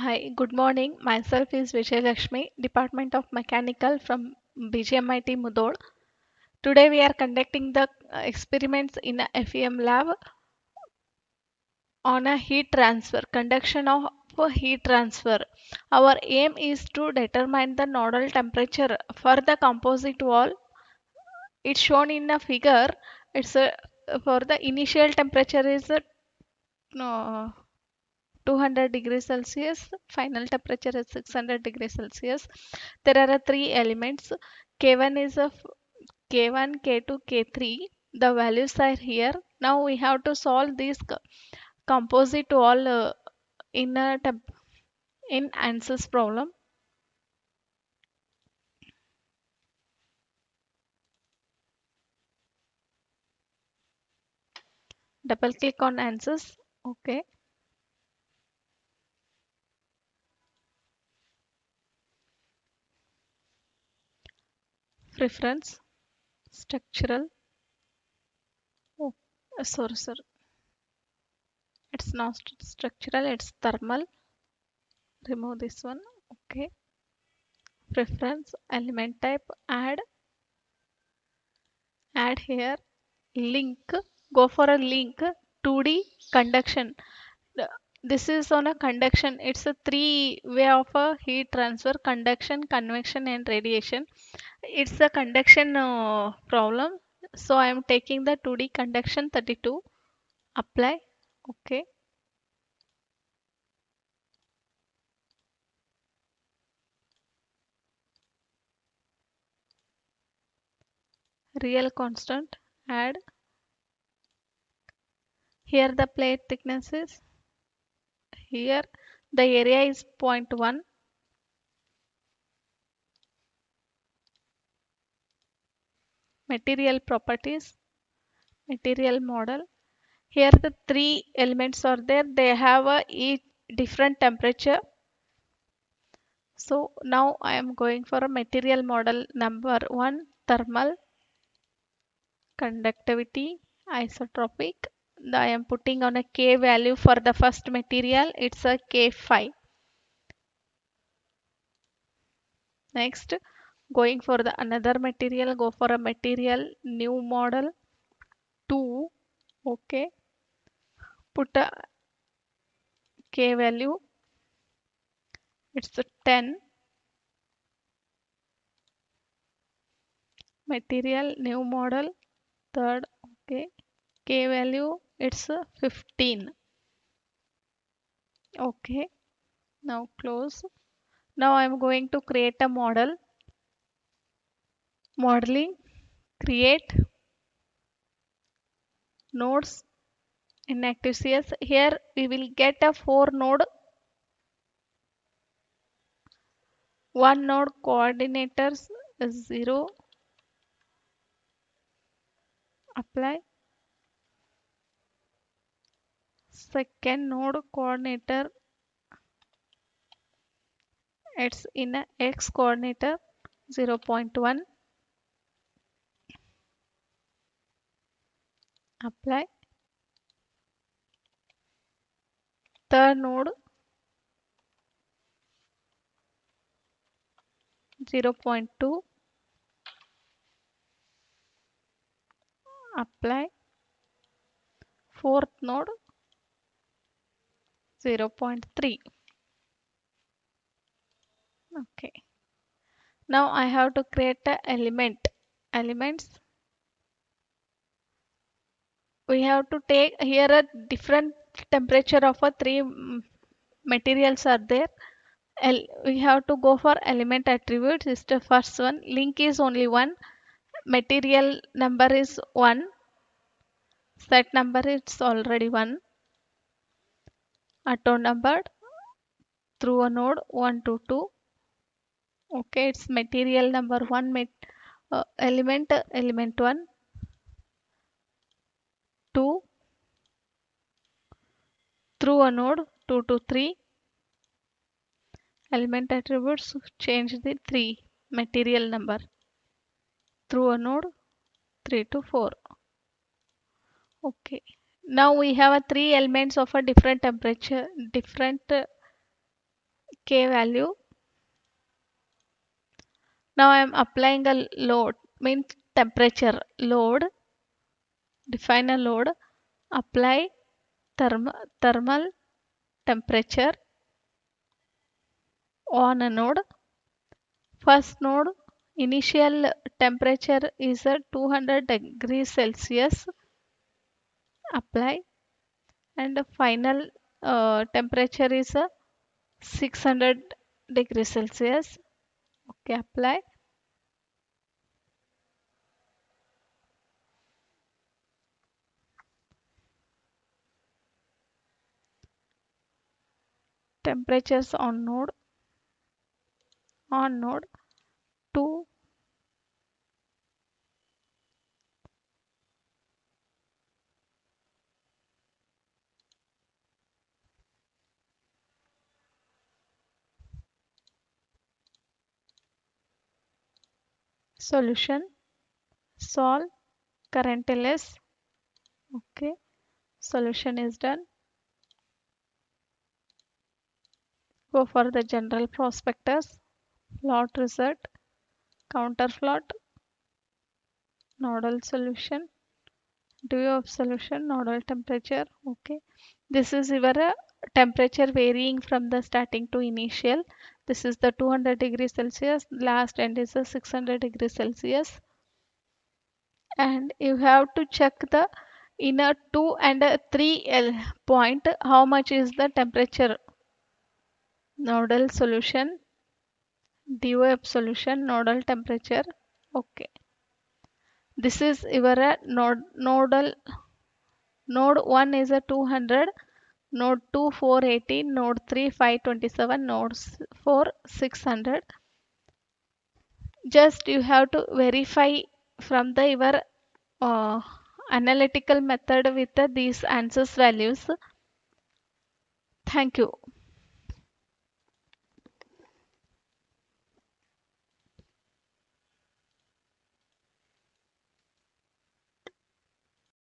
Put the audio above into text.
Hi, good morning. Myself is Vijay Lakshmi, Department of Mechanical from BGMIT Mudod. Today we are conducting the experiments in a FEM lab on a heat transfer, conduction of a heat transfer. Our aim is to determine the nodal temperature for the composite wall. It's shown in a figure. It's for the initial temperature is no, 200 degrees Celsius, final temperature is 600 degrees Celsius. There are three elements. K1 is a K1, K2, K3. The values are here. Now we have to solve these composite wall in a in ANSYS problem. Double click on ANSYS. Okay. Preference, structural. Oh, sorry. It's not structural, it's thermal. Remove this one. Okay. Preference, element type, add here, link, go for a link, 2D conduction. The- This is on a conduction. It's a three way of a heat transfer: conduction, convection, and radiation. It's a conduction problem. So I am taking the 2D conduction 32. Apply. Okay. Real constant. Add. Here the plate thickness is. Here the area is 0.1. Material properties. Material model. Here the three elements are there. They have a each different temperature. So now I am going for a material model number one, thermal, conductivity, isotropic. I am putting on a K value for the first material. It's a K5. Next, going for the another material, go for a material new model 2. Okay. Put a K value. It's a 10. Material new model third. Okay. K value it's a 15. Okay. Now close. Now I'm going to create a model. Modeling, create nodes in ActiveCS. Here we will get a 4 node, one node coordinators is 0. Apply. Second node coordinator, it's in a X coordinator 0.1. Apply. Third node 0.2. Apply. Fourth node 0.3. Okay. Now I have to create a elements. We have to take here a different temperature of a three materials are there. We have to go for element attributes. Is the first one. Link is only one. Material number is one. Set number is already one. Auto numbered through a node 1 to 2. Okay, it's material number one. Element one, two through a node 2 to 3. Element attributes change the 3 material number through a node 3 to 4. Okay. Now we have a three elements of a different temperature, different K value. Now I am applying a load, means temperature. Load, define a load, apply thermal temperature on a node. First node, initial temperature is a 200 degrees Celsius. Apply. And the final temperature is a 600 degrees Celsius. Okay, apply. Temperatures on node 2. Solution. Solve. Current LS. Okay, solution is done. Go for the general prospectus. Plot result. Counter plot. Nodal solution. Due of solution. Nodal temperature. Okay, this is your temperature varying from the starting to initial. This is the 200 degrees Celsius. Last end is the 600 degrees Celsius. And you have to check the inner 2 and 3 L point. How much is the temperature? Nodal solution. DOF solution. Nodal temperature. Okay. This is your nodal. Node 1 is a 200. Node 2 480, node 3 527, node 4 600. Just you have to verify from the your uh, analytical method with these answers values. Thank you.